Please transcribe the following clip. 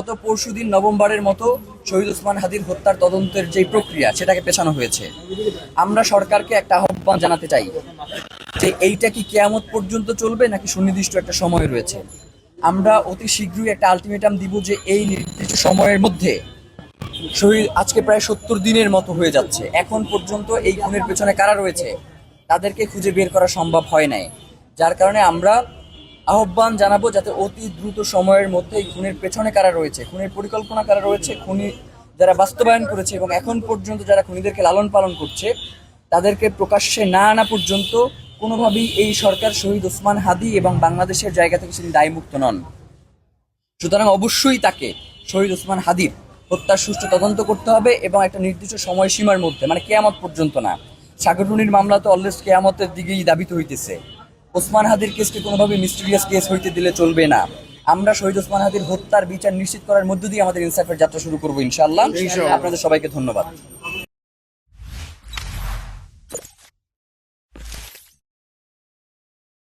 গত পরশুদিন নভেম্বরের মতো শহীদ ওসমান হাদির হত্যার তদন্তের যে প্রক্রিয়া সেটাকে পেছানো হয়েছে। আমরা সরকারকে একটা আহ্বান জানাতে চাই যে এইটা কি কিয়ামত পর্যন্ত চলবে নাকি সুনির্দিষ্ট একটা সময় রয়েছে। আমরা অতি শীঘ্রই একটা আলটিমেটাম দিব যে এই নির্দিষ্ট সময়ের মধ্যে শহীদ আজকে প্রায় 70 দিনের মতো হয়ে যাচ্ছে, এখন পর্যন্ত এই খুনের পেছনে কারা রয়েছে তাদেরকে খুঁজে বের করা সম্ভব হয় নাই। যার কারণে আমরা আহ্বান জানাবো যাতে অতি দ্রুত সময়ের মধ্যে এই খুনের পেছনে কারা রয়েছে, খুনের পরিকল্পনা কারা রয়েছে, খুনি যারা বাস্তবায়ন করেছে এবং এখন পর্যন্ত যারা খুনিদেরকে লালন পালন করছে তাদেরকে প্রকাশ্যে না আনা পর্যন্ত কোনোভাবেই এই সরকার শহীদ ওসমান হাদি এবং বাংলাদেশের জায়গা থেকে তিনি দায়মুক্ত নন। সুতরাং অবশ্যই তাকে শহীদ ওসমান হাদির হত্যার সুষ্ঠু তদন্ত করতে হবে এবং একটা নির্দিষ্ট সময়সীমার মধ্যে, মানে কেয়ামত পর্যন্ত না। সাগররুনির মামলা তো অলরেডি কেয়ামতের দিকেই দাবিত হইতেছে। ওসমান হাদির কেসকে কোনোভাবে মিস্টিরিয়াস কেস হইতে দিলে চলবে না। আমরা শহীদ ওসমান হাদির হত্যার বিচার নিশ্চিত করার মধ্য দিয়ে আমাদের ইনসাফের যাত্রা শুরু করবো ইনশাআল্লাহ। আপনাদের সবাইকে ধন্যবাদ।